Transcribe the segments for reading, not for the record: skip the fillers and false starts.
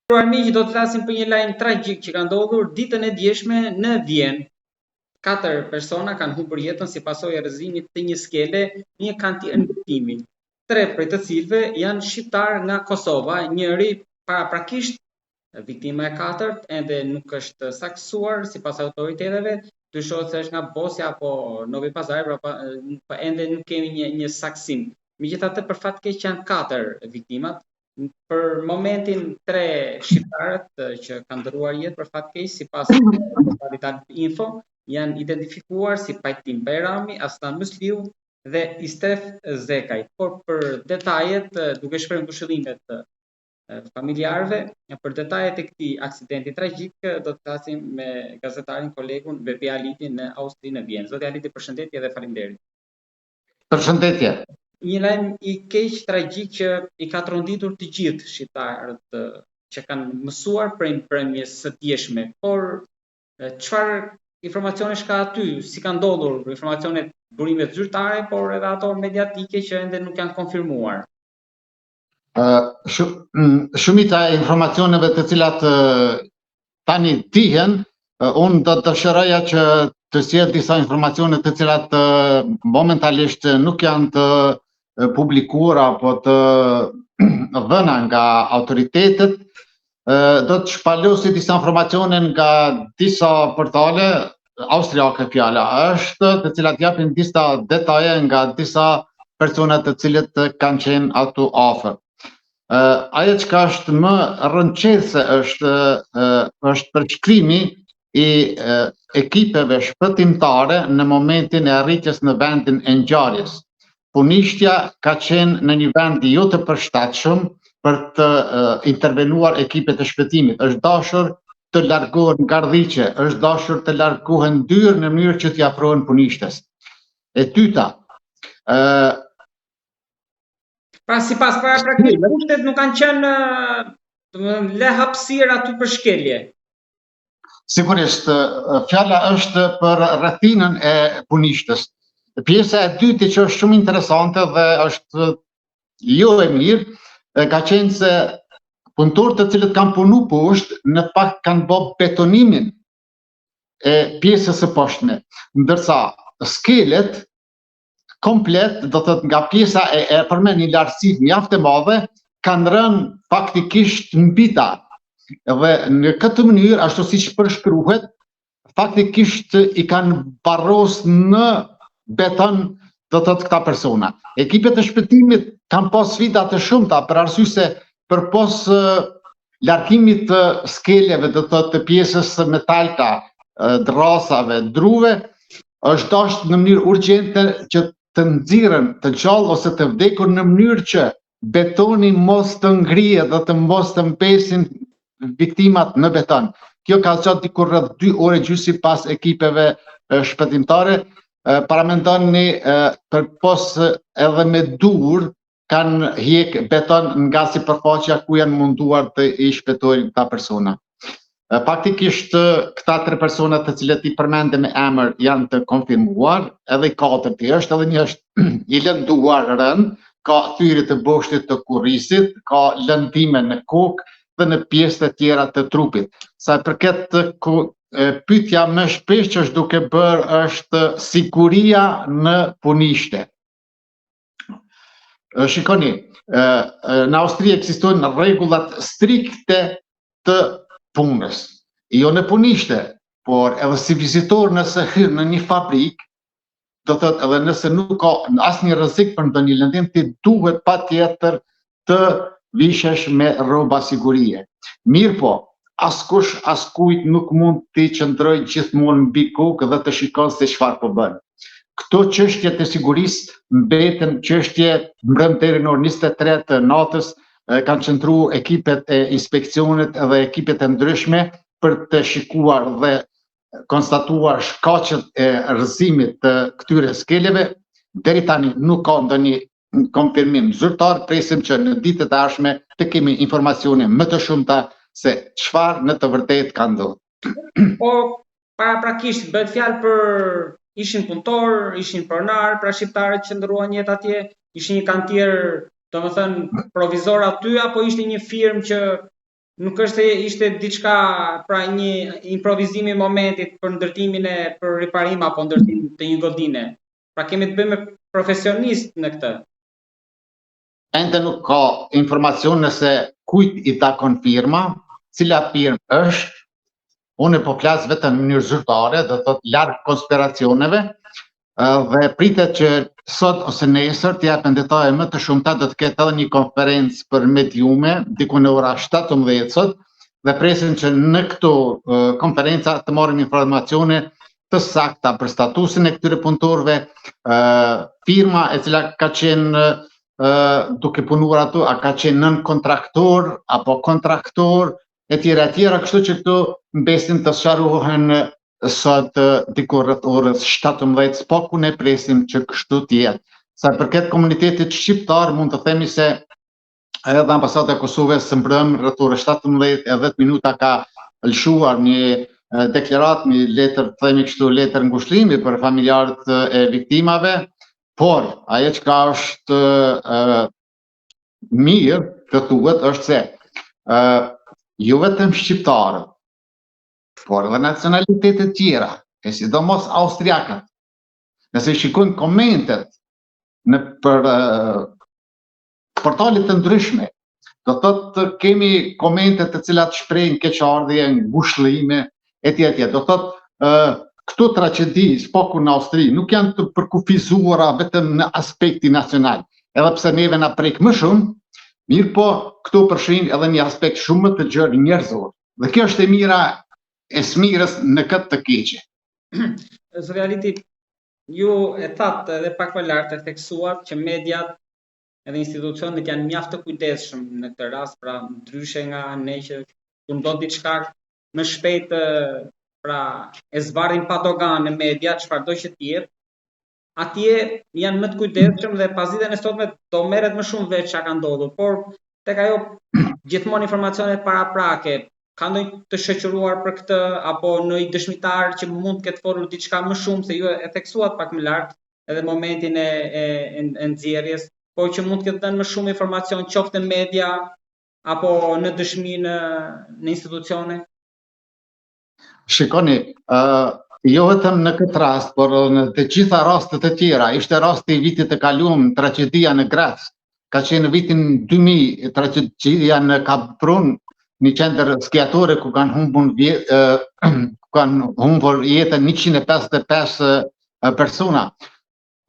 Miq, do të flasim për një lajm tragjik që ka ndodhur ditën e djeshme në Vjenë. 4 persona kanë humbur jetën si pasojë e rrëzimit të një skele në një kantier ndërtimi. 3 prej të cilëve janë shqiptar nga Kosova, njëri paraprakisht viktima e 4 ende nuk është saktësuar sipas autoriteteve, dyshohet se është nga Bosnia apo Novi Pazar, ende nuk kemi një saksim. Megjithatë, për fat keq janë 4 viktimat. Për momentin 3 shqiptarët që kanë dëruar jetë për fat keq sipas portalit Info janë identifikuar si Pajtim Bajrami, Aslan Musliu dhe Istef Zekaj. Por për detajet, duke shprehur këshillimet familjarëve, për detajet e këtij aksidenti tragjik do të flasim me gazetarin kolegun Bebi Aliti në Austri në Vjenë. Zoti Aliti, përshëndetje dhe faleminderit. Përshëndetje. Një lajm i keq tragjik që i ka tronditur të gjithë shqiptarët që kanë mësuar prej mbrëmjes së djeshme. Por çfarë informacionesh ka aty, si ka ndodhur, informacionet burimet zyrtare, por edhe ato mediatike që ende nuk janë konfirmuar? Shumica e informacioneve të cilat tani dihen, unë do të dëshiroja që të sjell disa informacione të cilat momentalisht nuk janë të publikuar apo të dhëna nga autoritetet. Do të shpalosi disa informacione nga disa portale austriake, fjala është, të cilat japin disa detaje nga disa persona të cilët kanë qenë aty afër. Ajo që është më rëndësishme është përshkrimi i ekipeve shpëtimtare në momentin e arritjes në vendin e ngjarjes. Punishtja ka qenë në një vend jo të përshtatshëm për të intervenuar ekipet e shpëtimit. Është dashur të largohen nga rrhiqe, është dashur të largohen ndyrë në mënyrë që t'i afrohen punishtes. E dyta, pra sipas paraprakisht kushtet nuk kanë qenë le hapësirë aty për shkelje. Sigurisht, fjala është për rrethinën e punishtes. Pjesa e dytë që është shumë interesante dhe është jo e mirë, ka qenë se punëtorët të cilët kanë punu poshtë në fakt kanë bërë betonimin e pjesës së poshtme, ndërsa skelet komplet, do të thotë nga pjesa e përmend një lartësi mjaft e madhe, kanë rënë faktikisht mbita. Dhe në këtë mënyrë, ashtu siç përshkruhet, faktikisht i kanë barros në beton, do të thotë këta persona. Ekipet e shpëtimit kanë pas sfida të shumta për arsye se përpos largimit të skeleve, do të thotë të pjesës së metalta, drasave, druve, është dashur në mënyrë urgjente që të nxirren të gjallë ose të vdekur në mënyrë që betoni mos të ngrihet dhe të mos të mbesin viktimat në beton. Kjo ka qenë diku rreth 2 orë gjysmë pas ekipeve shpëtimtare. Paramendoni përpos edhe me dur kanë hjek beton nga sipërfaqja ku janë munduar të i shpëtojnë këta persona. Faktikisht këta 3 persona të cilët i përmendëm me emër janë të konfirmuar, edhe 4 është, edhe një është i lënduar rënd, ka thyrje të boshtit të kurrisit, ka lëndime në kokë dhe në pjesë të tjera të trupit. Sa përket pyetja më shpesh që është duke bërë është siguria në punishte. Shikoni, në Austri ekzistojnë rregullat strikte të punës. Jo në punishte, por edhe si vizitor nëse hyn në një fabrikë, do thotë edhe nëse nuk ka asnjë rrezik për ndonjë lëndim, ti duhet patjetër të vishesh me rroba sigurie. Mirë po, askush askujt nuk mund të qëndrojë gjithmonë mbi kokë dhe të shikon se çfarë po bën. Këto çështje të sigurisë mbeten çështje mbrëm deri në orën 23 të natës, kanë qëndruar ekipet e inspeksionit dhe ekipet e ndryshme për të shikuar dhe konstatuar shkaqet e rrëzimit të këtyre skeleve. Deri tani nuk ka ndonjë konfirmim zyrtar, presim që në ditët e ardhshme të kemi informacione më të shumta se çfarë në të vërtetë ka ndodhur. Po paraprakisht bëhet fjalë për ishin punëtor, ishin pronar, pra shqiptarët që ndruan jetë atje, ishin një kantier, domethënë provizor aty apo ishte një firmë që nuk është se ishte diçka pra një improvizim i momentit për ndërtimin për riparim apo ndërtim të një godine. Pra kemi të bëjmë me profesionist në këtë. Ende nuk ka informacion nëse kujt i takon firma, cila firmë është. Unë po flas vetëm në mënyrë zyrtare, do thotë larg konspiracioneve, dhe pritet që sot ose nesër të japen detaje më të shumta, do të ketë edhe një konferencë për mediume, diku në ora 17 sot, dhe presim që në këto konferenca të marrim informacione të sakta për statusin e këtyre punëtorëve, firma e cila ka qenë duke punuar ato, a ka qenë nën kontraktor apo kontraktor, etj. Kështu që këto mbesin të sqarohen sot diku rreth orës 17, po ku ne presim që kështu të jetë. Sa përket komunitetit shqiptar, mund të themi se edhe ambasada e Kosovës së mbrëmë rreth orës 17 e 10 minuta ka lëshuar një deklarat, një letër, themi kështu, letër ngushëllimi për familjarët e viktimave, por ajo që ka është mirë të thuhet është se jo vetëm shqiptarët, por edhe nacionalitetet tjera, e sidomos austriakët. Nëse shikojmë komentet në për portalet të ndryshme, do thotë kemi komentet të cilat shprehin keqardhje, ngushëllime, etj. Do thotë këto tragedi, spoku në Austri, nuk janë të përkufizuara vetëm në aspekti nacional, edhe pse neve na prek më shumë, mirë po këto përfshin edhe një aspekt shumë të gjerë njerëzor. Dhe kjo është e mira e smirës në këtë të keqe. Zoti Aliti, ju e thatë edhe pak më lart e theksuat që mediat edhe institucionet janë mjaft të kujdesshëm në këtë rast, pra ndryshe nga ne që kur ndodh diçka më shpejt pra e zvarrin pa dogan në media, çfarëdo që të jetë, atje janë më të kujdesshëm dhe pasditën e sotme do merret më shumë veç çka ka ndodhur, por tek ajo gjithmonë informacionet paraprake, ka ndonjë të shoqëruar për këtë apo ndonjë dëshmitar që mund të ketë folur diçka më shumë, se ju e theksuat pak më lart edhe momentin e nxjerrjes, por që mund të ketë dhënë më shumë informacion qoftë në media apo në dëshmi në institucione? Shikoni, jo vetëm në këtë rast, por në të gjitha rastet e tjera, ishte rasti i vitit të kaluar, tragedia në Graz, ka qenë në vitin 2000, tragedia në Kaprun, një qendër skiatore ku kanë humbur jetën 155 persona.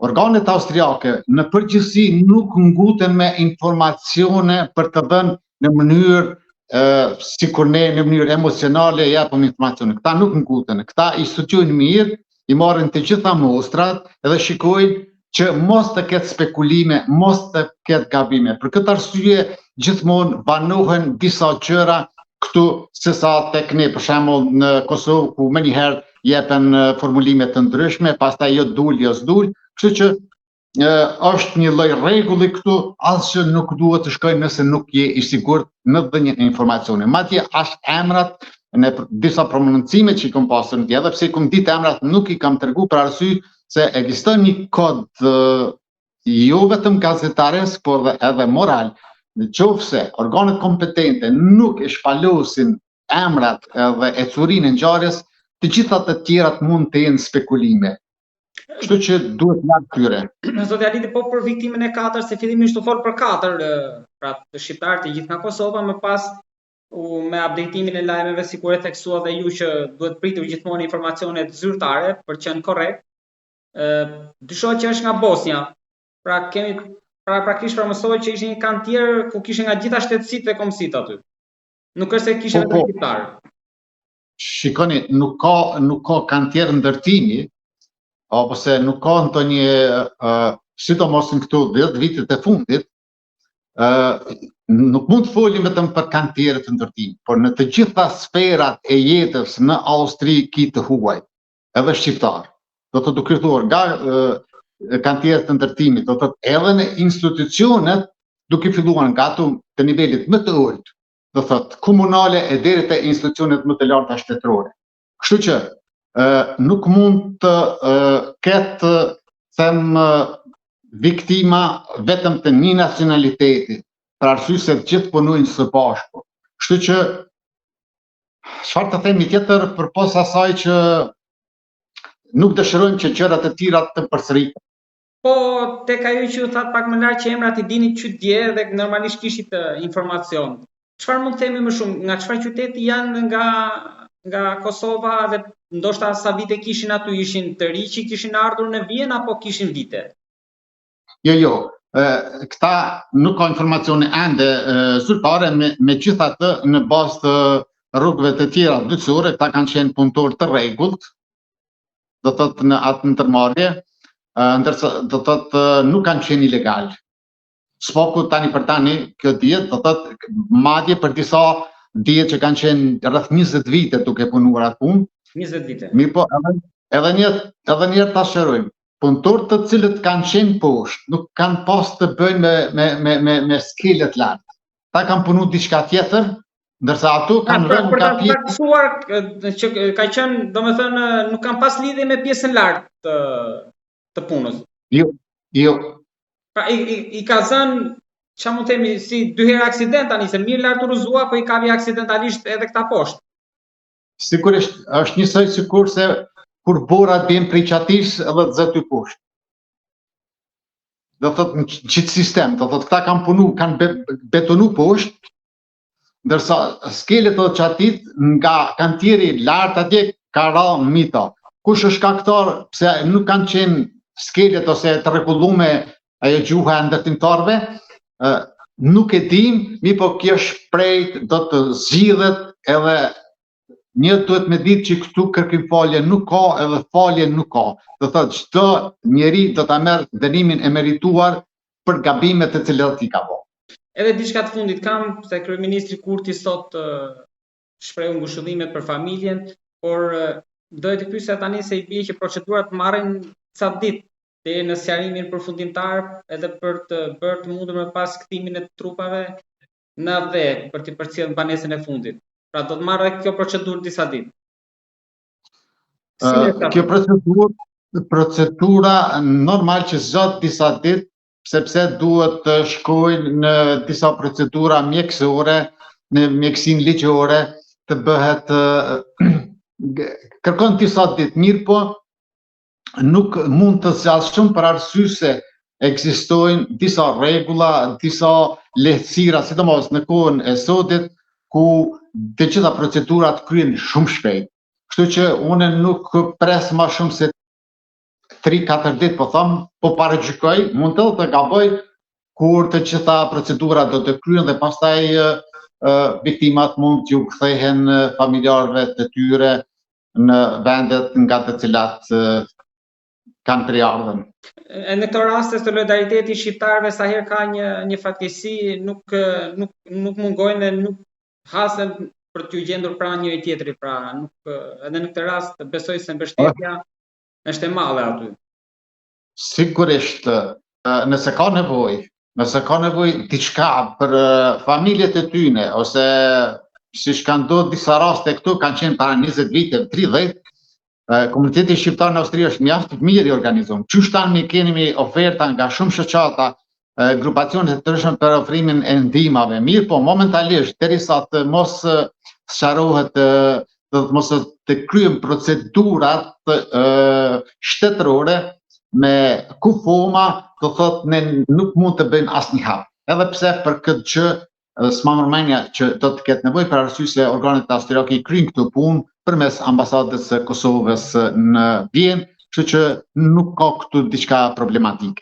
Organet austriake në përgjithësi nuk nguten me informacione për të dhënë në mënyrë sikur ne në mënyrë emocionale japim informacione. Këta nuk nguten, këta i studiojnë mirë, i marrin të gjitha mostrat edhe shikojnë që mos të ketë spekulime, mos të ketë gabime. Për këtë arsye gjithmonë banohen disa gjëra këtu sesa tek ne, për shembull në Kosovë ku më njëherë jepen formulime të ndryshme, pastaj jo dul, jo s'dul, kështu që është një lloj rregulli këtu, asgjë nuk duhet të shkojë nëse nuk je i sigurt në dhënien e informacione. Madje as emrat në disa prononcime që i kam pasur ndje, edhe pse i kam ditë emrat nuk i kam tregu për arsye se ekziston një kod jo vetëm gazetares, por edhe moral. Nëse organet kompetente nuk e shpalosin emrat dhe e curinë e ngjarjes, të gjitha të tjerat mund të jenë spekulime. Kështu që duhet larg tyre. Zoti Aliti, po për viktimën e 4, se fillimisht u fol për 4, pra të shqiptarët e gjithë nga Kosova, më pas me updatimin e lajmeve, sikur e theksua dhe ju që duhet pritur gjithmonë informacionet zyrtare për të qenë korrekt. Dyshohet që është nga Bosnia. Pra kemi praktikisht mësoj që ishte një kantier ku kishin nga gjitha shtetësitë dhe kombësitë aty. Nuk është se kishin vetëm shqiptarë. Shikoni, nuk ka kantier ndërtimi, apo se nuk ka ndonjë, sidomos në këto 10 vitet e fundit, nuk mund të folim vetëm për kantierët të ndërtimit, por në të gjitha sferat e jetës në Austri ki të huaj, edhe shqiptar. Do të duke thuar nga kantierët të ndërtimit, do të edhe në institucionet duke filluar nga ato të nivelit më të ulët, do thotë komunale e deri te institucionet më të larta shtetërore. Kështu që nuk mund të ketë them viktima vetëm të një nacionaliteti, për arsye se gjithë punojnë së bashku. Kështu që çfarë të themi tjetër përpos asaj që nuk dëshirojmë që gjërat e tjera të përsëriten. Po, tek ajo që u thatë pak më lart që emrat I dini që dje dhe normalisht kishit informacion. Çfarë mund të themi më shumë, nga çfarë qyteti janë nga Kosova dhe ndoshta sa vite kishin aty, ishin të ri që kishin ardhur në Vjenë apo kishin vite? Jo, këta nuk ka informacione ende zyrtare, megjithatë në bazë të rrugëve të tjera dytësore, këta kanë qenë punëtorë të rregullt, do thotë në atë ndërmarrje, ndërsa do thotë nuk kanë qenë ilegal. S'poku tani për tani kjo dihet, do thotë madje për disa dihet që kanë qenë rreth 20 vite duke punuar atë punë. 20 vite. Mirë po, edhe një ta shërojmë. Punëtorë të cilët kanë qenë poshtë, nuk kanë pas të bëjnë me skelet lartë. Ta kanë punu diçka tjetër, ndërsa ato kanë rënë ka pjesësuar që ka qenë, domethënë, nuk kanë pas lidhje me pjesën lartë të punës. Jo. Pra I ka zënë, çfarë mund të themi, si dy herë aksident tani, se mirë lart rruzua, po I kapi aksidentalisht edhe këta poshtë. Sigurisht, është njësoj sikur se kur borat bjen prej qatis edhe të zëty poshtë. Do thotë në qitë sistem, do thotë këta kanë punu, kanë betonu poshtë, ndërsa skelet dhe qatit nga kantieri lartë atje ka ra mita. Kush është shkaktar pse nuk kanë qenë skelet ose të rregullume ajo gjuha e ndërtimtarëve, nuk e dim, po kjo shprehje do të zgjidhet edhe një duhet me ditë që këtu kërkim falje nuk ka edhe falje nuk ka. Do thotë çdo njeri do ta merr dënimin e merituar për gabimet e cilat I ka bërë. Edhe diçka të fundit kam, se kryeministri Kurti sot shprehu ngushëllimet për familjen, por doja të pyesja tani se I bie që procedurat marrin ca ditë deri në sqarimin përfundimtar edhe për të bërë të mundur më pas kthimin e trupave në AV për të përcjellë banesën e fundit. Pra do të marrë kjo procedurë disa ditë. Kjo procedura normal që zgjat disa ditë, sepse duhet të shkojnë në disa procedura mjekësore, në mjekësinë ligjore, të bëhet kërkon disa ditë, mirë po nuk mund të zgjasë shumë për arsye se ekzistojnë disa rregulla, disa lehtësira, sidomos në kohën e sotit, ku të gjitha procedurat kryen shumë shpejt. Kështu që unë nuk pres më shumë se 3-4 ditë, po them, po paragjykoj, mund të gaboj kur të gjitha procedurat do të kryen dhe pastaj viktimat mund t'ju kthehen familjarëve të tyre në vendet nga të cilat kanë përardhur. Në këtë rast solidariteti shqiptarëve sa herë ka një fatkeqësi, nuk mungojnë dhe nuk hasen për t'ju gjendur pranë njëri tjetrit, pra nuk edhe në këtë rast besoj se mbështetja është e madhe aty. Sigurisht, nëse ka nevojë diçka për familjet e tyne, ose siç kanë ndodhur disa raste këtu, kanë qenë para 20 vite, 30, komuniteti shqiptar në Austri është mjaft mirë I organizuar. Qysh tani kemi oferta nga shumë shoqata, grupacione të ndryshme për ofrimin e ndihmave. Mirë, po momentalisht derisa të mos sqarohet, do të mos të kryen procedurat shtetërore me kufoma, do thotë ne nuk mund të bëjmë asnjë hap. Edhe pse për këtë gjë s'ma mërmenja që do të ketë nevojë për arsye se organet austriake I kryjnë këtë punë përmes ambasadës së Kosovës në Vjenë, kështu që nuk ka këtu diçka problematike.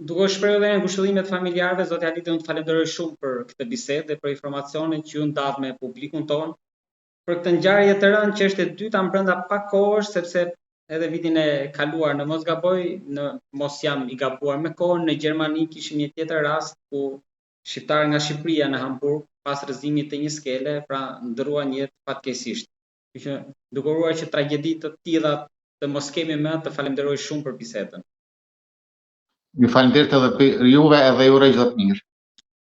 Duke shprehur edhe ngushëllimet familjarëve, zoti Halidi, unë të falenderoj shumë për këtë bisedë dhe për informacionin që ju ndat me publikun tonë. Për këtë ngjarje të rëndë që është e dyta brenda pak kohësh, sepse edhe vitin e kaluar në mos gaboj, mos jam I gabuar me kohën, në Gjermani kishim një tjetër rast ku shqiptarë nga Shqipëria në Hamburg pas rrëzimit të një skele, pra ndëruan jetë fatkeqësisht. Kështu që duke uruar që tragjedi të tilla të mos kemi më, të falenderoj shumë për bisedën. Ju falenderoj edhe juve edhe ju uroj çdo të mirë.